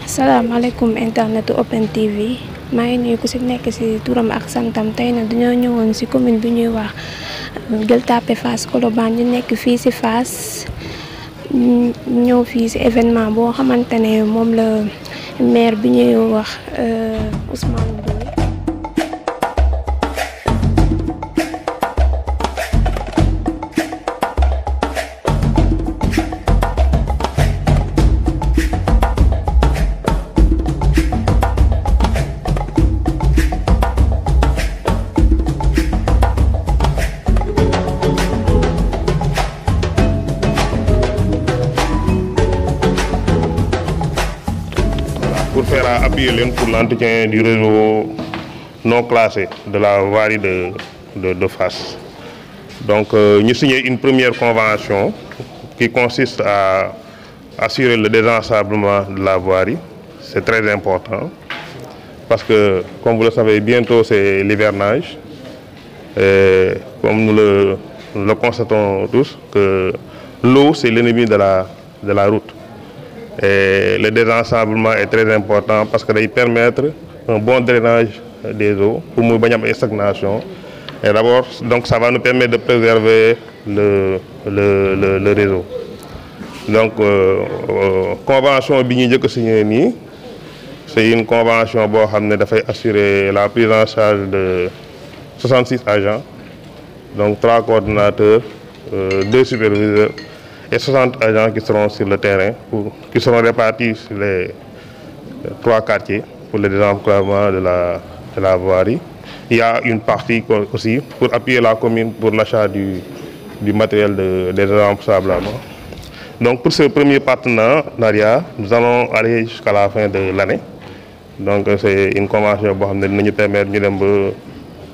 salaamaaleykum internetu Open TV maa ngi nuyu ku si nekk si turam ak santam tey nag dañoo ñëwoon si commune bi ñuy wax Gueule Tapée Fass Colobane ñu nekk fii si Fass ñëw fii si événement boo xamante ne moom la maire bi ñuy wax Ousmane Ndoye. Pour faire appuyer pour l'entretien du réseau non classé de la voirie de Fass. Donc, nous signons une première convention qui consiste à assurer le désensablement de la voirie. C'est très important parce que, comme vous le savez, bientôt c'est l'hivernage. Et comme nous le constatons tous, que l'eau c'est l'ennemi de la route. Et le désensablement est très important parce qu'il permet un bon drainage des eaux pour ne pas avoir de stagnation. Et d'abord, donc ça va nous permettre de préserver le réseau. Donc, convention que signée, c'est une convention qui fait assurer la prise en charge de 66 agents, donc 3 coordinateurs, 2 superviseurs et 60 agents qui seront sur le terrain, qui seront répartis sur les 3 quartiers pour le désenclavement de la voirie. Il y a une partie aussi pour appuyer la commune pour l'achat du matériel de désensablement. Donc pour ce premier partenariat, nous allons aller jusqu'à la fin de l'année. Donc c'est une convention qui nous permet de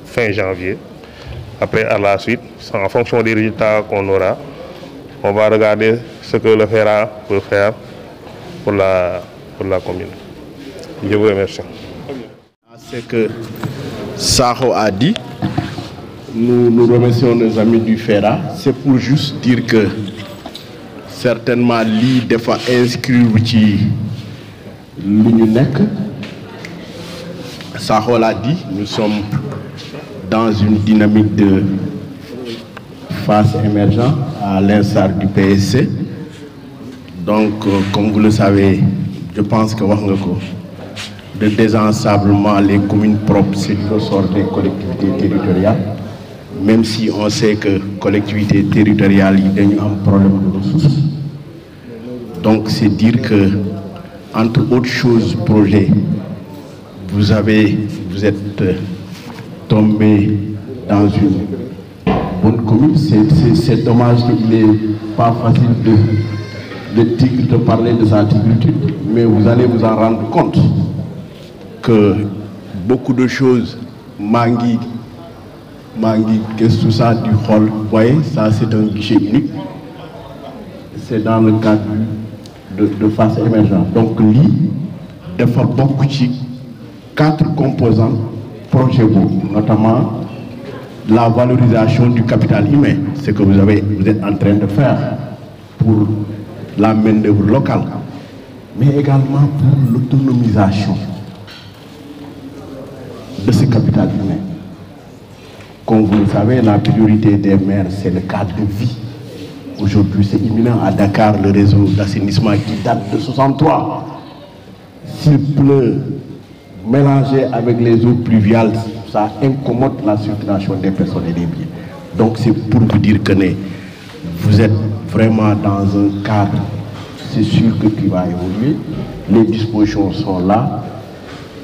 fin janvier. Après, à la suite, en fonction des résultats qu'on aura, on va regarder ce que le FERA peut faire pour la commune. Je vous remercie. Ce que Saho a dit, nous remercions nos amis du FERA. C'est pour juste dire que certainement l'île des fois inscrire l'UNEC. Saho l'a dit, nous sommes dans une dynamique de phase émergente à l'instar du PSC. Donc, comme vous le savez, je pense que le désensablement, les communes propres, c'est le ressort des collectivités territoriales. Même si on sait que les collectivités territoriales, il y a un problème de ressources. Donc, c'est dire que, entre autres choses, projet, vous êtes tombé dans une bonne commune. C'est dommage qu'il n'est pas facile de parler de sa tigritude, mais vous allez vous en rendre compte que beaucoup de choses, Mangi, qu'est-ce que ça du hall, vous voyez, ça c'est un guichet unique. C'est dans le cadre de phase émergente. Donc, l'île, il faut beaucoup de 4 composants projets, notamment la valorisation du capital humain, ce que vous êtes en train de faire pour la main-d'œuvre locale, mais également pour l'autonomisation de ce capital humain. Comme vous le savez, la priorité des maires, c'est le cadre de vie. Aujourd'hui, c'est imminent à Dakar, le réseau d'assainissement qui date de 1963. S'il pleut, mélangé avec les eaux pluviales, ça incommode la circulation des personnes et des biens. Donc c'est pour vous dire que vous êtes vraiment dans un cadre, c'est sûr que qui va évoluer. Les dispositions sont là.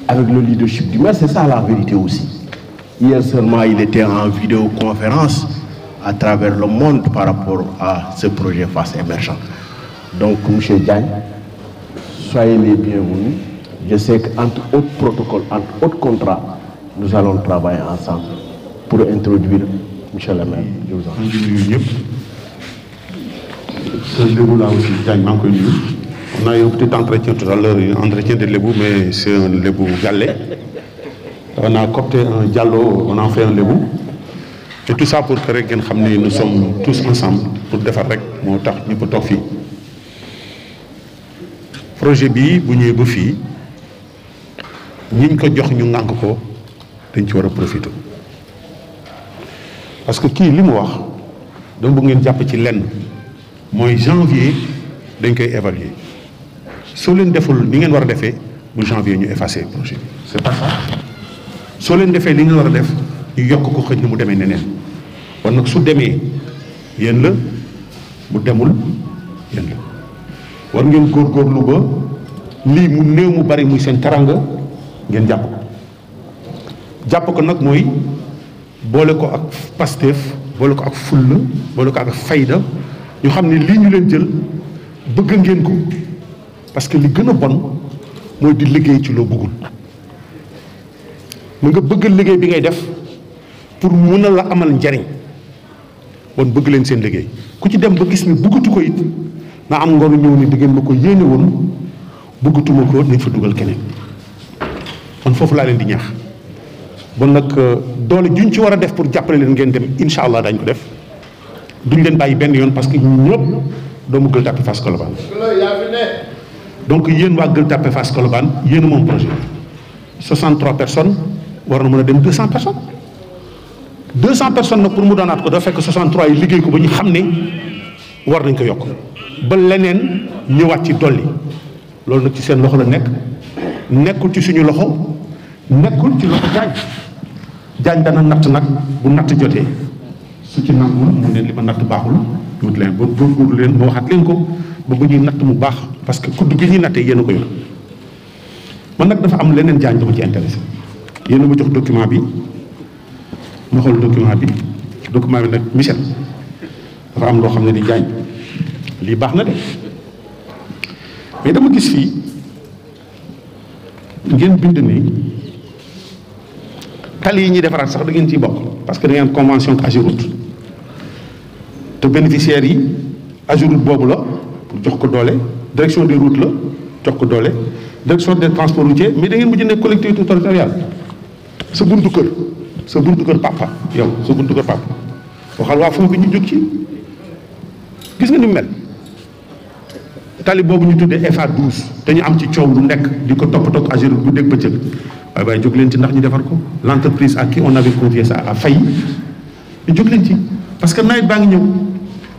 Avec le leadership du maire, c'est ça la vérité aussi. Hier seulement, il était en vidéoconférence à travers le monde par rapport à ce projet Fass émergent. Donc, M. Diagne, soyez les bienvenus. Je sais qu'entre autres protocoles, entre autres contrats, nous allons travailler ensemble pour introduire M. le maire. Je vous en prie. Ce Lébou-là aussi, on a eu un petit entretien tout à l'heure, un entretien de Lébou, mais c'est un Lébou galet. On a copté un diallo, on a fait un Lébou. Et tout ça pour que nous sommes tous ensemble pour faire rek moo tax ñu ko toog fii projet bi bu ñëwee ba fii ñiñ ko jox ñu ŋànk ko dañ ci war a profiter parce que kii li mu wax dama bëgg ngeen jàpp ci lenn mooy janvier dañ koy évaluer soo leen deful ni ngeen war a defee bu janvier ñu effacer projet bi c'est pas ça soo leen defee li ngeen war a def ñu yokk ko xëj na mu demee neneen kon nag su demee yéen la bu demul yéen la war ngeen góorgóorlu ba lii mu néew mu bari muy seen taranga ngeen jàpp ko nag mooy boole ko ak Pastef boole ko ak fulla boole ko ak fayda ñu xam ne lii ñu leen jël bëgg ngeen ko parce que li gën a bon mooy di liggéey ci loo bëggul mu nga bëgg liggéey bi ngay def pour mun a la amal njariñ bon bëgg leen seen liggéey ku ci dem ba gis ni bëggatu ko it na am ngoru ñëw ni di ngeen ma ko yéene woon bëggatuma ko nañ fa dugal keneen man foofu laa leen di ñaax bon nag doole juñ ci war a def pour jàppale leen ngeen dem incha allah dañ ko def duñ leen bàyyi benn yoon parce que ñëpp doomu Gueule Tapée Fass Colobane donc yéen waa Gueule Tapée Fass Colobane yéen a moom projet 63 personnes war na mën a dem 200 personnes 200 personnes nag pour mu doonaat ko dafa fekk 63 yi liggéey ko ba ñu xam ne war nañ ko yokk ba leneen ñëwaat ci dolli loolu nag ci seen loxo la nekk nekkul ci suñu loxo nekkul ci loxo jaañ dana natt nag bu natt jotee su ci nangul mu ne li ma natt baaxul wut leen ba góorgóorlu leen ba waxaat leen ko ba bu ñuy natt mu baax parce que kudd gi ñuy nattee yéen a ko yor man nag dafa am leneen jaañ dama ci intéressé yéen a ma jox document bi ma xool document bi nag Michel dafa am loo xam ne di jaañ lii baax na de mais dama gis fii ngeen bind ni tali yi ñuy defaraat sax da ngeen ciy bokk parce que da ngeen convention ak AGEROUTE te bénéficiaires yi AGEROUTE boobu la pour jox ko doole direction des routes la jox ko doole direction des transports routiers mais da ngeen mujj nekk collectivité territoriale sa buntu kër papa yow sa buntu kër papa waxal waa foofu ñu jóg ci gis nga ni mu mel tali boobu ñu tuddee FA12 te ñu am ci coow lu nekk di ko toppatoo AGEROUTE bu dégg bëccëg waaye jóg leen ci ndax ñu defar ko l'entreprise à qui on avait confié ça a failli ñu jóg leen ci parce que nawet baa ngi ñëw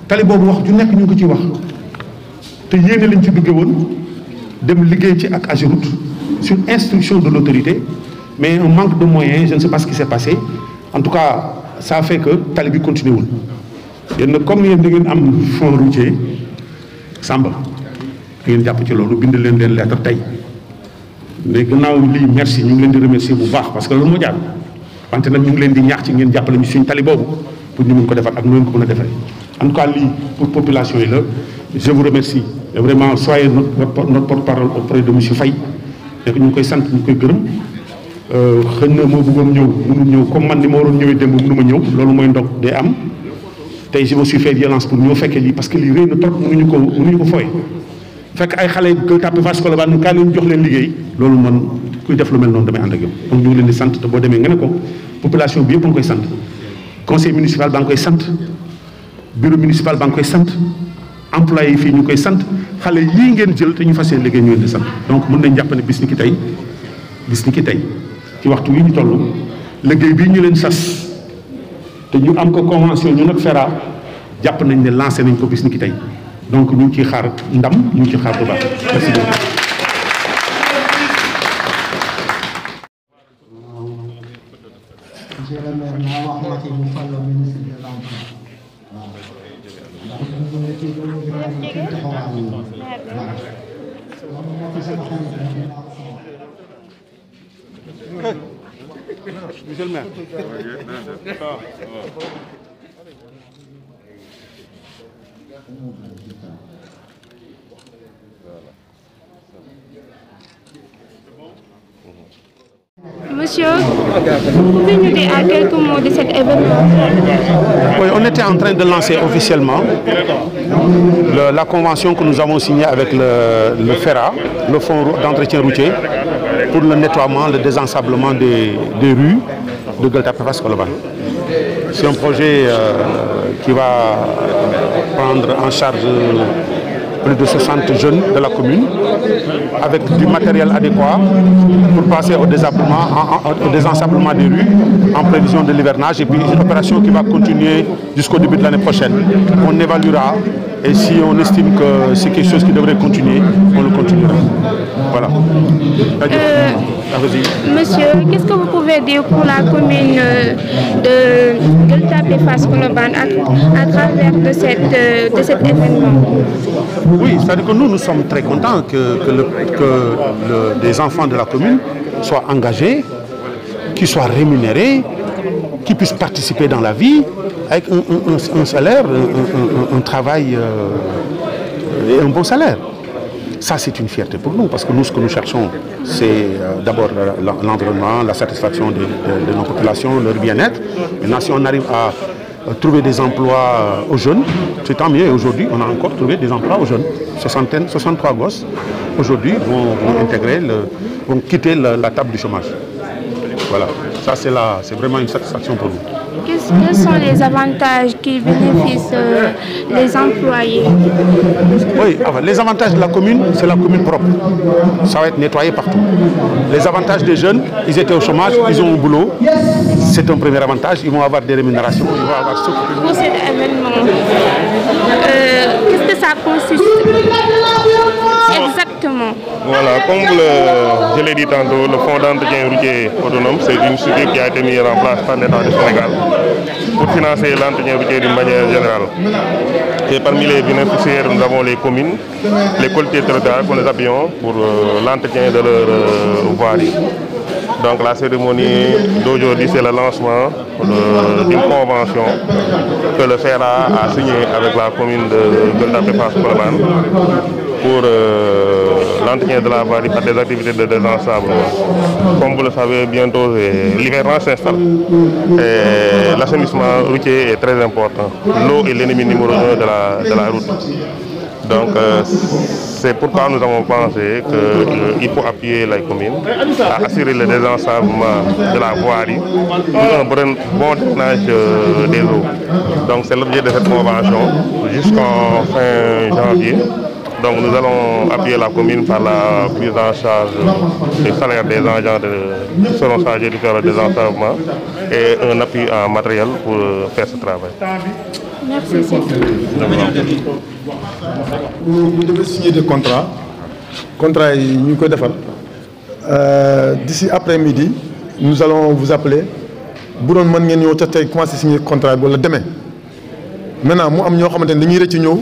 tali boobu wax ju nekk ñu ngi ko ciy wax te yéene lañ ci dugge woon dem liggéey ci ak AGEROUTE sur instruction de l'autorité mais un manque de moyens je ne sais pas ce qui s'est passé en tout cas ça fait que tali bi continué wul yéen nag comme yéen da ngeen am fonds routier Samba ngeen jàpp ci loolu bind leen lettre tey mais gannaaw lii merci ñu ngi leen di remercier bu baax parce que loolu moo jaar wante nag ñu ngi leen di ñaax ci ngeen jàppale ñu suñ tali boobu pour ñu mun ko defar ak nu ngeen ko mën a defaree en tout cas lii pour population yi la je vous remercie et vraiment soyez notre porte-parole auprès de monsieur Faye nekk ñu ngi koy sant ñu ngi koy gërëm xëy na moo bëggoon ñëw mënu ñëw comme man ni ma waroon ñëwee démb mënu ma ñëw loolu mooy ndog day am tey je me suis fait violence pour ñëw fekkee lii parce que lii réy na trop mënuñu ko fooy fekk ay xale Gueule Tapée Fass Colobane ñu kaa leen jox leen liggéey loolu man kuy def lu mel noonu damay ànd ak yow donc ñu ngi leen di sant te boo demee nga ne ko population bi yëpp a ngi koy sant conseil municipal ba nga koy sant bureau municipal ba nga koy sant employé yi fii ñu koy sant xale yii ngeen jël te ñu fas yéene liggéey ñu leen di sant donc mën nañ jàpp ne bis ni ki tey ci waxtu wi ñu toll liggéey bii ñu leen sas te ñu am ko convention ñu nag FERA jàpp nañ ne lancé nañ ko bis ni ki tey donc ñu ngi ciy xaar ndam ñu ngi ciy xaar bu baax merci beaucoup. monsieur le maire naa wax ma ci mu fal la ministre de l'emploi waaw ndax ñu ngi ci loolu bi am ci taxawaay yi waaw loolu moo ci sama xarit la dinaa ko sama monsieur le maire. Monsieur, pouvez nous dire à quelques mots de cet événement? Oui, on était en train de lancer officiellement la convention que nous avons signée avec le FERA, le Fonds d'entretien routier, pour le nettoiement, le désensablement des rues de Gueule Tapée Fass Colobane. C'est un projet qui va prendre en charge plus de 60 jeunes de la commune avec du matériel adéquat pour passer au désensablement des rues en prévision de l'hivernage et puis une opération qui va continuer jusqu'au début de l'année prochaine. On évaluera et si on estime que c'est quelque chose qui devrait continuer, on le continuera. Voilà. Monsieur, qu'est-ce que vous pouvez dire pour la commune de Gueule Tapée Fass Colobane à travers de cet événement? Oui, c'est-à-dire que nous sommes très contents que les enfants de la commune soient engagés, qu'ils soient rémunérés, qu'ils puissent participer dans la vie avec un salaire, un travail et un bon salaire. Ça, c'est une fierté pour nous, parce que nous, ce que nous cherchons, c'est d'abord l'environnement, la satisfaction de nos populations, leur bien-être. Maintenant, si on arrive à trouver des emplois aux jeunes, c'est tant mieux. Aujourd'hui, on a encore trouvé des emplois aux jeunes. 63 gosses, aujourd'hui, vont quitter la table du chômage. Voilà, ça c'est vraiment une satisfaction pour nous. Quels sont les avantages qui bénéficient les employés? Oui, les avantages de la commune, c'est la commune propre. Ça va être nettoyé partout. Les avantages des jeunes, ils étaient au chômage, ils ont un boulot. C'est un premier avantage, ils vont avoir des rémunérations. Ils vont avoir ce pour cet événement, qu'est-ce que ça consiste exactement? Voilà, comme je l'ai dit tantôt, le fonds d'entretien routier autonome, c'est une structure qui a été mise en place par l'État du Sénégal pour financer l'entretien routier d'une manière générale. Et parmi les bénéficiaires, nous avons les communes, les collectivités territoriales que nous appuyons pour l'entretien de leur voirie. Donc la cérémonie d'aujourd'hui, c'est le lancement d'une convention que le FERA a signée avec la commune de Gueule Tapée Fass Colobane pour l'entretien de la voirie par des activités de désensablement. Comme vous le savez, bientôt l'hivernage s'installe et l'assainissement routier est très important. L'eau est l'ennemi numéro 1 de la route. Donc c'est pourquoi nous avons pensé qu'il faut appuyer les communes à assurer le désensablement de la voirie pour un bon drainage des eaux. Donc c'est l'objet de cette convention jusqu'en fin janvier. Donc nous allons appuyer la commune par la prise en charge des salaires des agents qui seront chargés de faire le désensablement et un appui en matériel pour faire ce travail. Merci. Vous devez signer des contrats. Contrats, nous d'ici après-midi, nous allons vous appeler. Vous allez commencer à signer le contrat demain. Maintenant, nous avons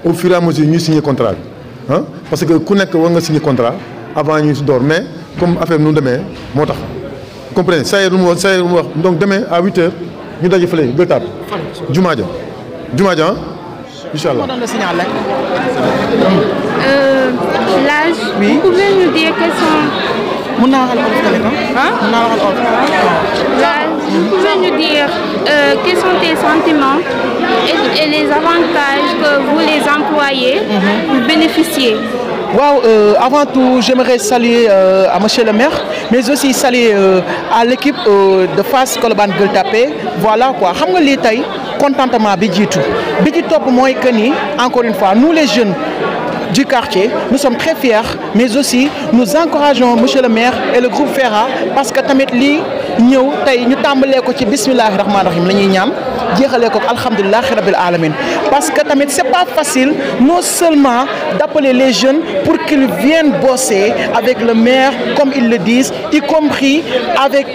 au fur et à mesure nous signer contrat. Parce que nous avons signé le contrat avant de dormir. Mais comme affaire nous demain, vous comprenez? Ça y est, donc demain à 8h, nous allons faire le table. Jumadja, Inch'Allah. L'âge, vous pouvez nous dire quels sont... L'âge, vous pouvez nous dire quels sont tes sentiments et les avantages que vous, les employés, vous bénéficiez? Avant tout, j'aimerais saluer à monsieur le maire, mais aussi saluer à l'équipe de Fass Colobane Gueule Tapée. Voilà quoi. Xam nga li tay contentement bi jitu top moy que ni encore une fois nous les jeunes du quartier, nous sommes très fiers, mais aussi nous encourageons monsieur le maire et le groupe FERA parce que tamit li ñew tay ñu tambalé ko ci bismillahir rahmanir rahim lañuy ñaan jéxalé ko alhamdulillahi rabbil alamin parce que tamit c'est pas facile non seulement d'appeler les jeunes pour qu'ils viennent bosser avec le maire comme ils le disent, y compris avec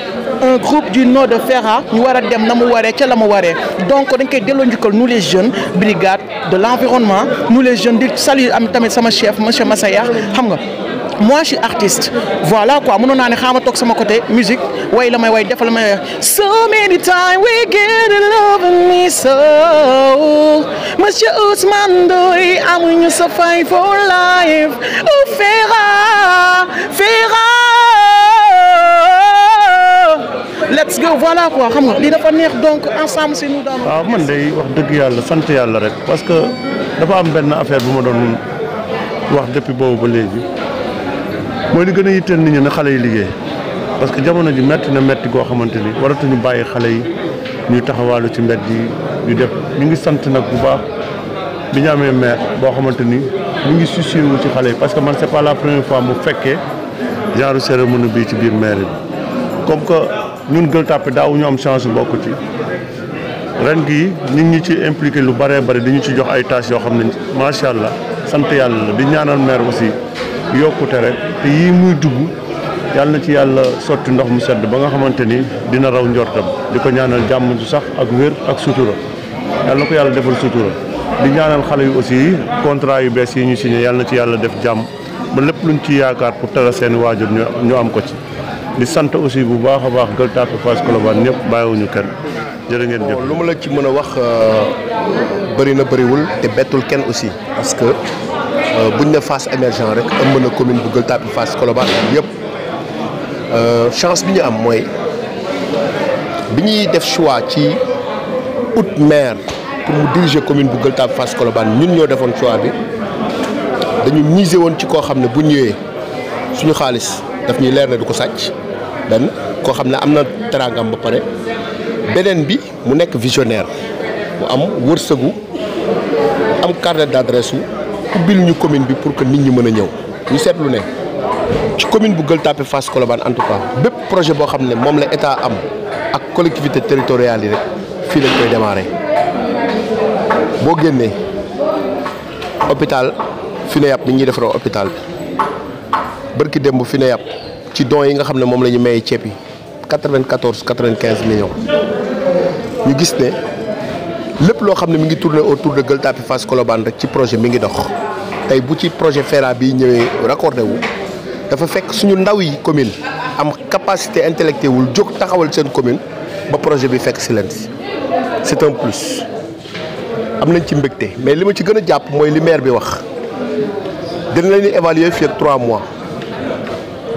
un groupe du nord de FERA ñu wara dem na mu waré ci la mu waré. Donc dañ koy délo ñukal nous les jeunes brigade de l'environnement, nous les jeunes di saluer am tamit sama chef monsieur Massaya xam nga. Moi je suis artiste, voilà quoi. Mon nom est Khama Tok sama côté musique. Ouais la may way defal may. So many times we get love me so. Monsieur Ousmane Ndoye amuñu sa fay for life. Oh Fera, let's go, voilà quoi. Xam nga li dafa neex donc ensemble c'est nous dans. Ah man day wax deug yalla sante yalla rek parce que dafa am ben affaire bu ma doon wax depuis boobu ba légui. Mooy li gën a yitteel nit ñi na xale yi liggéey parce que jamono ji metti na metti goo xamante ni waratuñu bàyyi xale yi ñuy taxawaalu ci mbedd yi ñu def ñu ngi sant nag bu baax bi ñu amee maire boo xamante ni ñu ngi soucié wu ci xale yi parce que man c'est pas la première fois mu fekkee genre cérémonie bii ci biir mairie bi comme que ñun Gueule Tapée daaw ñu am chance bokk ci ren gii ñu ngi ci impliqué lu bëree bëri dañu ci jox ay tâches yoo xam ne macha allah sant yàlla la di ñaanal maire aussi yokkute rek te yii muy dugg yàlla na ci yàlla sotti ndox mu sedd ba nga xamante ni dina raw njortam di ko ñaanal jàmm ju sax ak wér ak sutura yàlla na ko yàlla defal sutura di ñaanal xale yu aussi contrat yu bees yi ñu signé yàlla na ci yàlla def jàmm ba lépp luñ ci yaakaar pour teral seen waajur ñu am ko ci di sant aussi bu baax a baax Gueule Tapée Fass Colobane ñëpp bàyyiwuñu kenn jërë ngeen jëf. lu ma la ci mën a wax bëri na bëriwul te bettul kenn aussi parce que buñ ne Fass émergent rek ëmb na commune bu Gueule Tapée Fass Colobane yëpp chance bi ñu am mooy bi ñuy def choix ci out maire pour mu diriger commune bu Gueule Tapée Fass Colobane ñun ñoo defoon choix bi dañu miser woon ci koo xam ne bu ñëwee suñu xaalis daf ñuy leer ne du ko sàcc benn koo xam ne am na teraangam ba pare beneen bi mu nekk visionnaire mu am wërsëgu am carnet d'adresse wu ubbil ñu commune bi pour que nit ñi mën a ñëw ñu seetlu ne ci commune bu Gueule Tapée Fass Colobane en tout cas bépp projet boo xam ne moom la état am ak collectivité territoriale yi rek fii lañ koy démarrer boo génnee hôpital FINEAP ni ñuy defaree hôpital bi bërki démb FINEAP ci dons yi nga xam ne moom la ñu maye ceeb yi 95 millions ñu gis ne lépp loo xam ne mi ngi tourner autour de Gueule Tapée Fass Colobane rek ci projet mi ngi dox tey bu ci projet FERA bi ñëwee raccordé wu dafa fekk suñu ndaw yi commune am capacité intellectuelle wul jóg taxawal seen commune ba projet bi fekk si leen si c'est un plus am nañ ci mbégte mais li ma ci gën a jàpp mooy li maire bi wax dina leen di évaluer fii ak 3 mois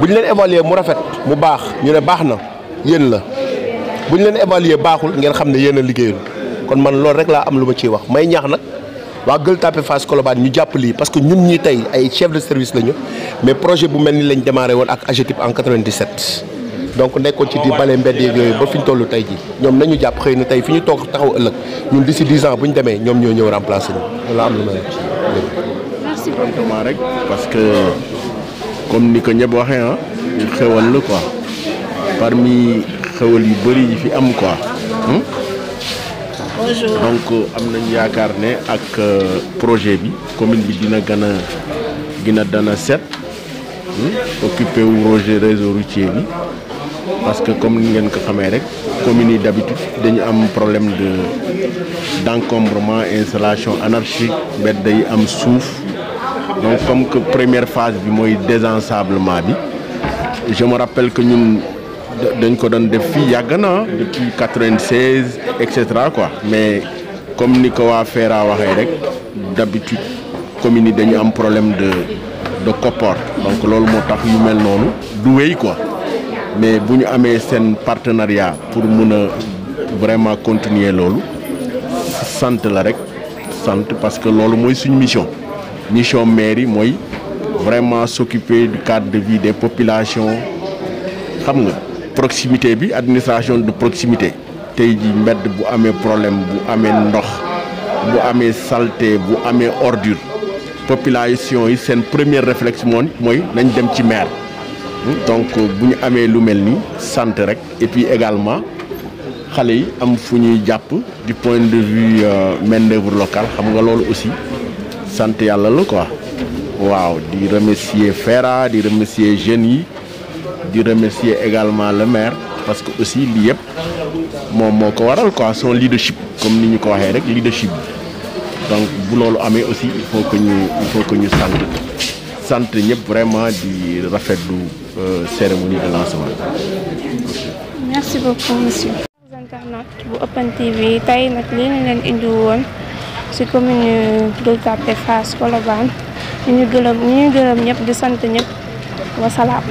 bu ñu leen évaluer mu rafet mu baax ñu ne baax na yéen la bu ñu leen évaluer baaxul ngeen xam ne yéen a liggéeyul kon man loolu rek laa am lu ma ciy wax may ñaax nag waa Gueule Tapée Fass Colobane ñu jàpp lii parce que ñun ñii tey ay chef de service lañu mais projet bu mel ni lañ démarré woon ak AGETIP en 97 donc nekkoon ci di bale mbedd yeeg yooyu ba fi ñu toll tey ji ñoom nañu jàpp xëy na tey fi ñu toog taxaw ëllëg ñun d'ici 10 ans bu ñu demee ñoom ñoo ñëw remplacer ñu loolu am lu ma leen merci beaucoup rek parce que comme ni ko ñëpp waxee ah xewal la quoi parmi xewal yu bëri yi fi am quoi. Bonjour. Donc am nañ yaakaar ne ak projet bi commune bi dina gën a dana set occupé wu réseau routier bi parce que comme ni ngeen ko xamee rek communes yi d'habitude dañu am problème d'encombrement installation anarchique mbedd day am suuf donc comme que première phase bi mooy désensablement bi je me rappelle que ñun dañ ko doon def fii yàgg na depuis 96 et cetera quoi mais comme ni ko waa FERA waxee rek d'habitude communes yi dañu am problème de koppor donc loolu moo tax yu mel noonu du wéy quoi mais bu ñu amee seen partenariat pour mun a vraiment continuer loolu sant la rek sant parce que loolu mooy suñu mission mairie mooy vraiment s'occuper du cadre de vie des populations xam nga proximité bi administration de proximité tey ji mbedd bu amee problème bu amee ndox bu amee saleté bu amee ordure population yi seen premier réflexe mooy nañ dem ci maire donc bu ñu amee lu mel ni sant rek et puis également xale yi am fu ñuy jàpp du point de vue main d'œuvre locale xam nga loolu aussi sant yàlla la quoi waaw di remercier FERA di remercier jeunes yi di remercier également le maire parce que aussi lii yëpp moom moo ko waral quoi son leadership comme ni ñu ko waxee rek leadership donc bu loolu amee aussi il faut que ñu sant ñëpp vraiment di rafetlu cérémonie de lancement. merci beaucoup monsieur. internautes bu Open TV tey nag lii ñu leen indi woon ci commune Gueule Tapée Fass Colobane ñu gërëm ñëpp di sant ñëpp wasalaam.